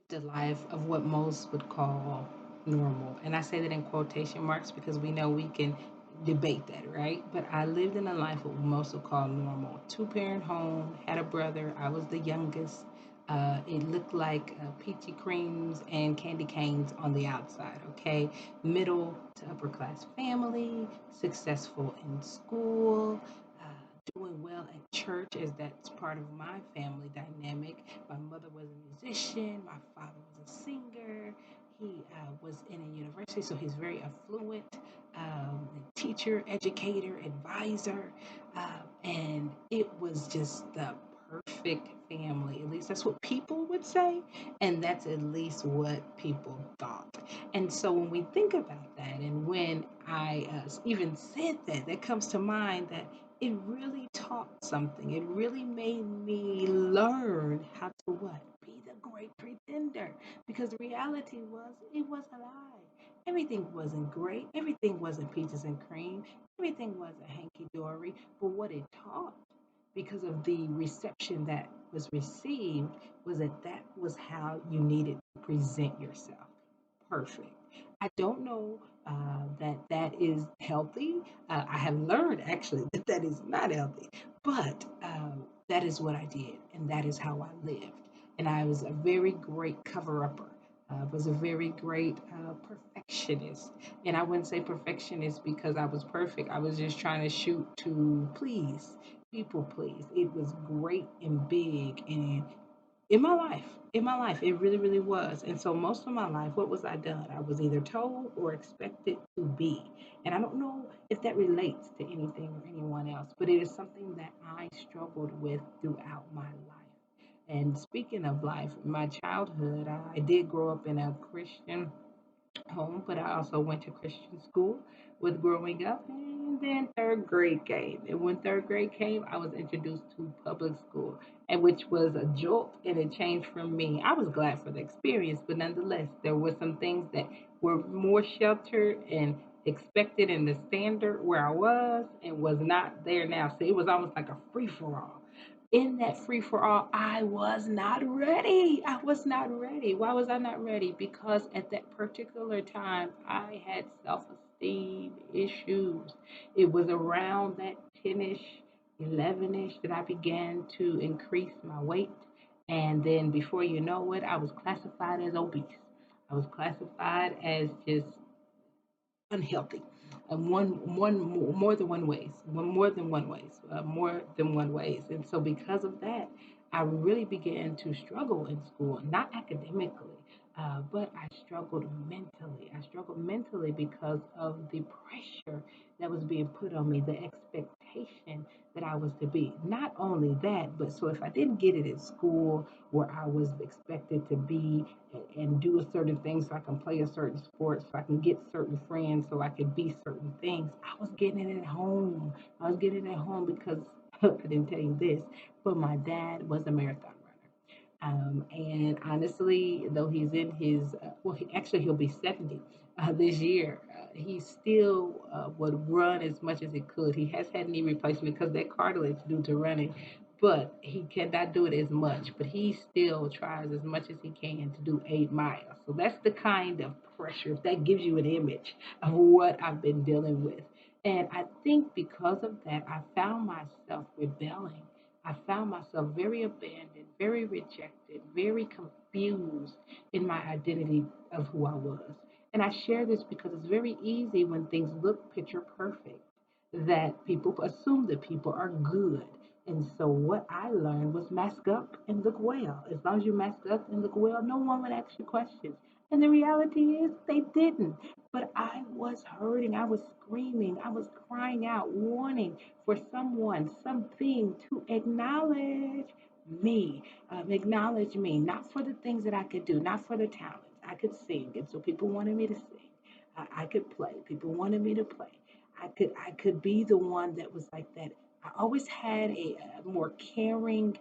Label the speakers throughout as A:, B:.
A: the life of what most would call normal. And I say that in quotation marks because we know we can debate that, right? But I lived in a life of what most would call normal. Two-parent home, had a brother, I was the youngest. It looked like peachy creams and candy canes on the outside, okay? Middle to upper class family, successful in school, doing well at church, as that's part of my family dynamic. My mother was a musician, my father was a singer. He was in a university, so he's very affluent, teacher, educator, advisor, and it was just the perfect family. At least that's what people would say, and that's at least what people thought. And so when we think about that, and when I even said that, that comes to mind that it really taught something. It really made me learn how to what? Be the great pretender. Because the reality was, it was a lie. Everything wasn't great. Everything wasn't peaches and cream. Everything wasn't hanky dory. But what it taught, because of the reception that was received, was that that was how you needed to present yourself. Perfect. I don't know that that is healthy. I have learned actually that that is not healthy, but that is what I did, and that is how I lived. And I was a very great cover upper. Was a very great perfectionist, and I wouldn't say perfectionist because I was perfect. I was just trying to shoot to please, people please. It was great and big, and in my life it really really was. And so most of my life, what was I done? I was either told or expected to be. And I don't know if that relates to anything or anyone else, but it is something that I struggled with throughout my life. And speaking of life, my childhood, I did grow up in a Christian home, but I also went to Christian school with growing up. And then third grade came. And when third grade came, I was introduced to public school, and which was a jolt and a change for me. I was glad for the experience, but nonetheless, there were some things that were more sheltered and expected in the standard where I was and was not there now. So it was almost like a free for all. In that free for all, I was not ready. I was not ready. Why was I not ready? Because at that particular time, I had self esteem issues. It was around that 10ish, 11ish that I began to increase my weight. And then before you know it, I was classified as obese. I was classified as just unhealthy, and one more than one ways, more than one ways. And so because of that, I really began to struggle in school, not academically, but I struggled mentally because of the pressure that was being put on me, the expectation that I was to be. Not only that, but so if I didn't get it at school where I was expected to be and do a certain thing so I can play a certain sport, so I can get certain friends, so I can be certain things. I was getting it at home. I was getting it at home because I didn't tell you this, but my dad was a marathon runner. And honestly, though he's in his, actually, he'll be 70 this year. He still would run as much as he could. He has had knee replacement because that cartilage due to running, but he cannot do it as much. But he still tries as much as he can to do 8 miles. So that's the kind of pressure, if that gives you an image of what I've been dealing with. And I think because of that, I found myself rebelling. I found myself very abandoned, very rejected, very confused in my identity of who I was. And I share this because it's very easy when things look picture perfect that people assume that people are good. And so what I learned was mask up and look well. As long as you mask up and look well, no one would ask you questions. And the reality is they didn't. But I was hurting. I was screaming. I was crying out, wanting for someone, something to acknowledge me, not for the things that I could do, not for the talents. I could sing, and so people wanted me to sing. I could play. People wanted me to play. I could be the one that was like that. I always had a more caring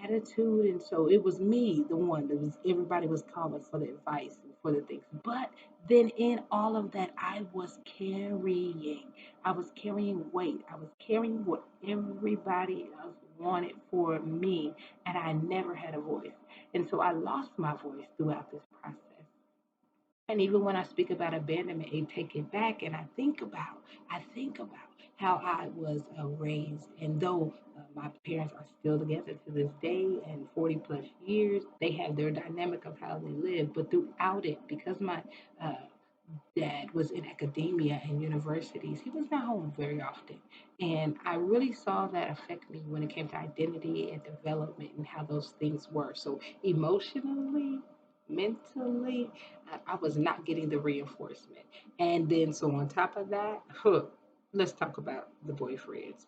A: attitude, and so it was me, the one that was everybody was calling for the advice and for the things. But then in all of that, I was carrying weight. I was carrying what everybody else wanted for me, and I never had a voice. And so I lost my voice throughout this process. And even when I speak about abandonment and take it back, and I think about how I was raised, and though my parents are still together to this day, and 40 plus years, they have their dynamic of how they live. But throughout it, because my uh, dad was in academia and universities, he was not home very often. And I really saw that affect me when it came to identity and development and how those things were. So, emotionally, mentally, I was not getting the reinforcement. And then, so on top of that, let's talk about the boyfriends.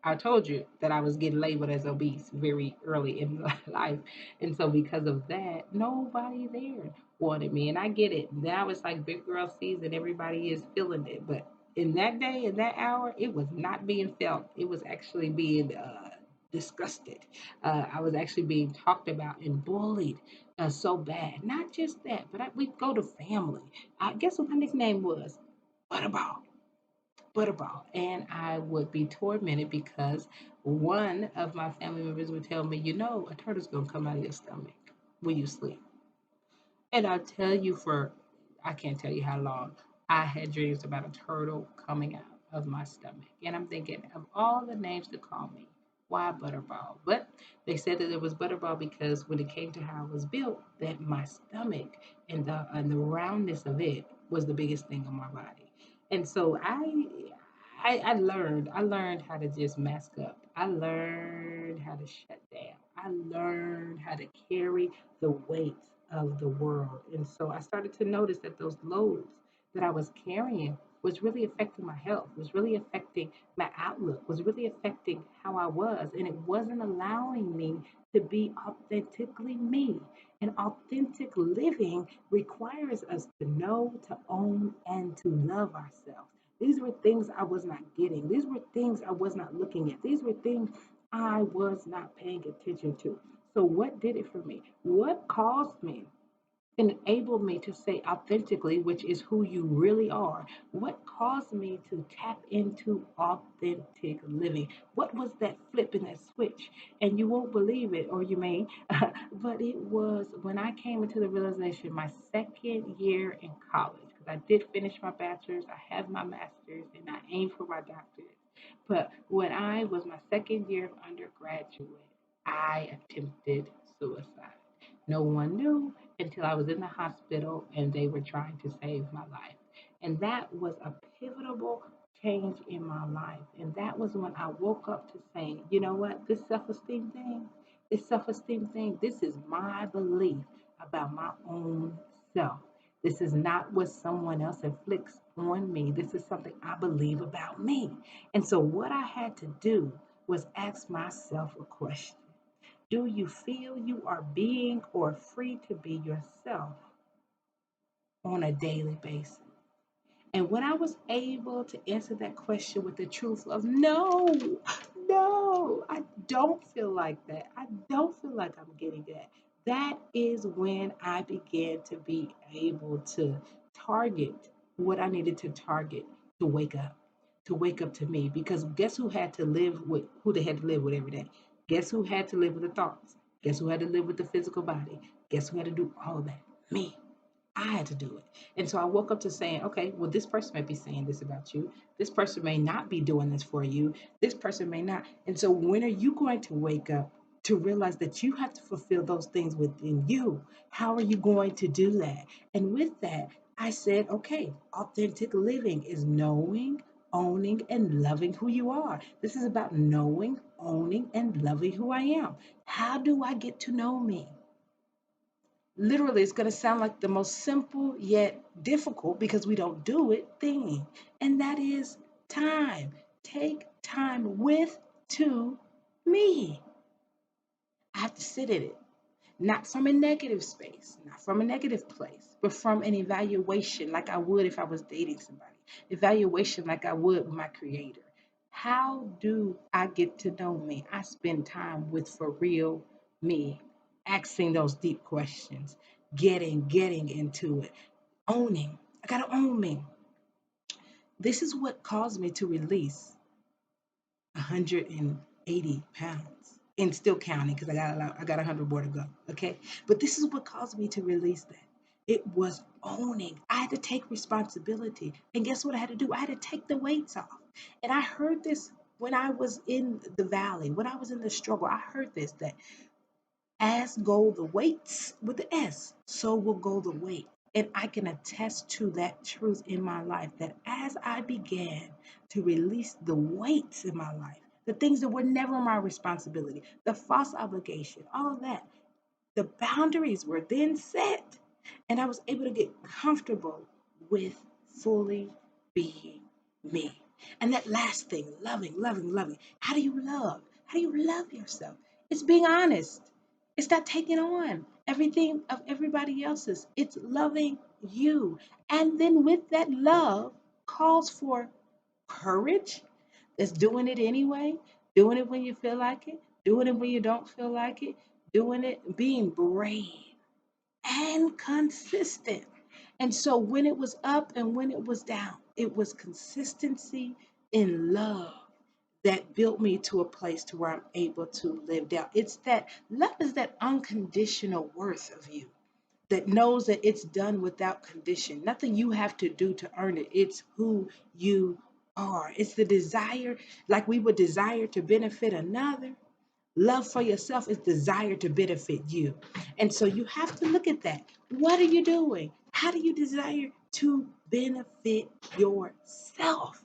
A: I told you that I was getting labeled as obese very early in my life. And so because of that, nobody there wanted me. And I get it. Now it's like big girl season, everybody is feeling it. But in that day, in that hour, it was not being felt. It was actually being disgusted. I was actually being talked about and bullied so bad. Not just that, but we go to family. I guess what my nickname was? Butterball. Butterball. And I would be tormented because one of my family members would tell me, a turtle's gonna come out of your stomach when you sleep. And I tell you I can't tell you how long, I had dreams about a turtle coming out of my stomach. And I'm thinking of all the names to call me, why Butterball? But they said that it was Butterball because when it came to how I was built, that my stomach and the roundness of it was the biggest thing on my body. And so I learned how to just mask up. I learned how to shut down. I learned how to carry the weight of the world. And so I started to notice that those loads that I was carrying was really affecting my health, was really affecting my outlook, was really affecting how I was. And it wasn't allowing me to be authentically me. And authentic living requires us to know, to own, and to love ourselves. These were things I was not getting. These were things I was not looking at. These were things I was not paying attention to. So, what did it for me? What caused me enabled me to say authentically, which is who you really are? What caused me to tap into authentic living? What was that flip in that switch? And you won't believe it, or you may, but it was when I came into the realization my second year in college, because I did finish my bachelor's, I have my master's, and I aim for my doctorate. But when I was my second year of undergraduate, I attempted suicide. No one knew until I was in the hospital and they were trying to save my life. And that was a pivotal change in my life. And that was when I woke up to saying, you know what, this self esteem thing, this is my belief about my own self. This is not what someone else inflicts on me. This is something I believe about me. And so, what I had to do was ask myself a question. Do you feel you are being or free to be yourself on a daily basis? And when I was able to answer that question with the truth of no, no, I don't feel like that. I don't feel like I'm getting that. That is when I began to be able to target what I needed to target to wake up, to wake up to me. Because guess who they had to live with every day? Guess who had to live with the thoughts? Guess who had to live with the physical body? Guess who had to do all of that? Me. I had to do it. And so I woke up to saying, okay, well, this person may be saying this about you. This person may not be doing this for you. This person may not. And so when are you going to wake up to realize that you have to fulfill those things within you? How are you going to do that? And with that, I said, okay, authentic living is knowing, owning, and loving who you are. This is about knowing, owning, and loving who I am. How do I get to know me? Literally, it's going to sound like the most simple yet difficult because we don't do it thing. And that is time. Take time with to me. I have to sit in it, not from a negative space, not from a negative place, but from an evaluation like I would if I was dating somebody, evaluation like I would with my creator. How do I get to know me? I spend time with for real me, asking those deep questions, getting into it, owning. I gotta own me. This is what caused me to release 180 pounds. and still counting because I got 100 more to go. Okay, but this is what caused me to release that. It was owning. I had to take responsibility, and guess what I had to do? I had to take the weights off. And I heard this when I was in the valley, when I was in the struggle. I heard this that as go the weights with the S, so will go the weight. And I can attest to that truth in my life that as I began to release the weights in my life, the things that were never my responsibility, the false obligation, all of that, the boundaries were then set. And I was able to get comfortable with fully being me. And that last thing, loving, loving, loving. How do you love? How do you love yourself? It's being honest. It's not taking on everything of everybody else's. It's loving you. And then with that love calls for courage. That's doing it anyway, doing it when you feel like it, doing it when you don't feel like it, doing it, being brave and consistent. And so when it was up and when it was down, it was consistency in love that built me to a place to where I'm able to live down. It's that love is that unconditional worth of you that knows that it's done without condition. Nothing you have to do to earn it. It's who you are. It's the desire, like we would desire to benefit another. Love for yourself is desire to benefit you. And so you have to look at that. What are you doing? How do you desire to benefit yourself?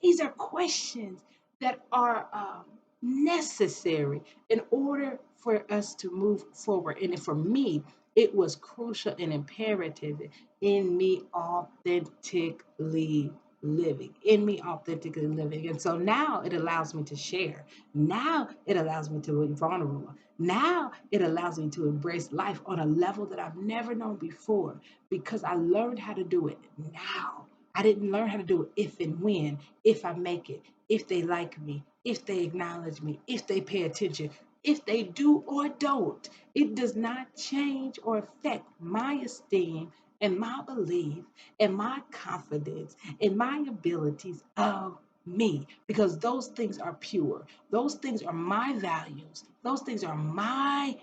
A: These are questions that are necessary in order for us to move forward. And for me, it was crucial and imperative in me authentically living, in me authentically living. And so now it allows me to share. Now it allows me to be vulnerable. Now it allows me to embrace life on a level that I've never known before because I learned how to do it now. I didn't learn how to do it if and when, if I make it, if they like me, if they acknowledge me, if they pay attention, if they do or don't. It does not change or affect my esteem and my belief and my confidence and my abilities of me because those things are pure. Those things are my values. Those things are my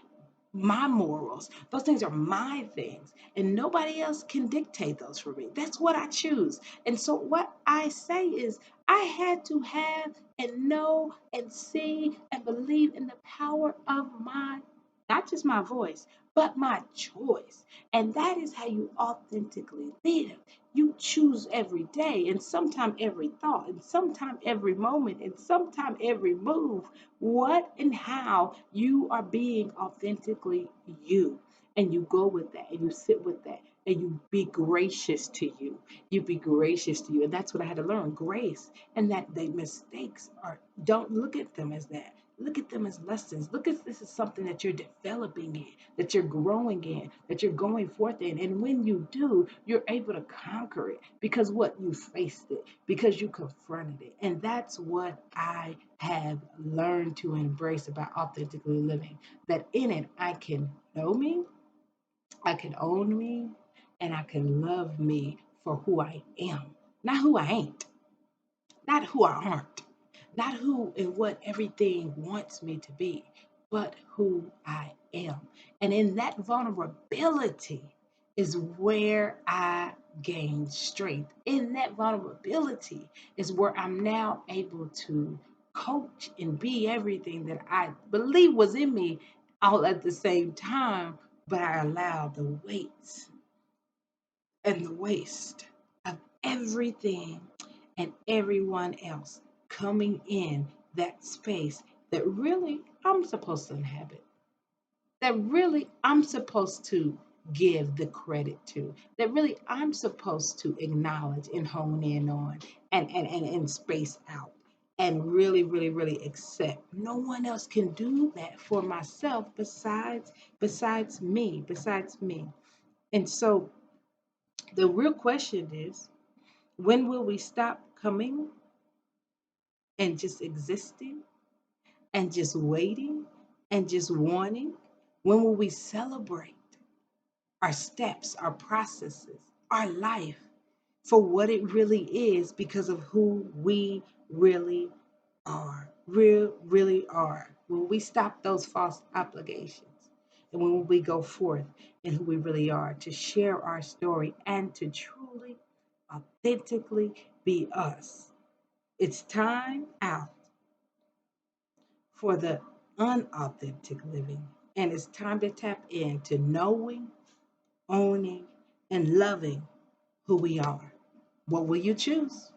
A: morals. Those things are my things. And nobody else can dictate those for me. That's what I choose. And so what I say is I had to have and know and see and believe in the power of my, not just my voice, but my choice. And that is how you authentically live. You choose every day, and sometimes every thought, and sometimes every moment, and sometimes every move, what and how you are being authentically you. And you go with that, and you sit with that, and you be gracious to you. You be gracious to you. And that's what I had to learn, grace. And that the mistakes are, don't look at them as that. Look at them as lessons. Look at this as something that you're developing in, that you're growing in, that you're going forth in. And when you do, you're able to conquer it because what? You faced it, because you confronted it. And that's what I have learned to embrace about authentically living. That in it, I can know me, I can own me, and I can love me for who I am, not who I ain't, not who I aren't, not who and what everything wants me to be, but who I am. And in that vulnerability is where I gain strength. In that vulnerability is where I'm now able to coach and be everything that I believe was in me all at the same time, but I allow the weights and the waste of everything and everyone else coming in that space that really I'm supposed to inhabit, that really I'm supposed to give the credit to, that really I'm supposed to acknowledge and hone in on and space out and really, really, really accept. No one else can do that for myself besides me, besides me. And so the real question is, when will we stop coming and just existing and just waiting and just wanting? When will we celebrate our steps, our processes, our life for what it really is because of who we really are? Really are. When we stop those false obligations, and when we go forth in who we really are, to share our story and to truly, authentically be us. It's time out for the unauthentic living. And it's time to tap into knowing, owning, and loving who we are. What will you choose?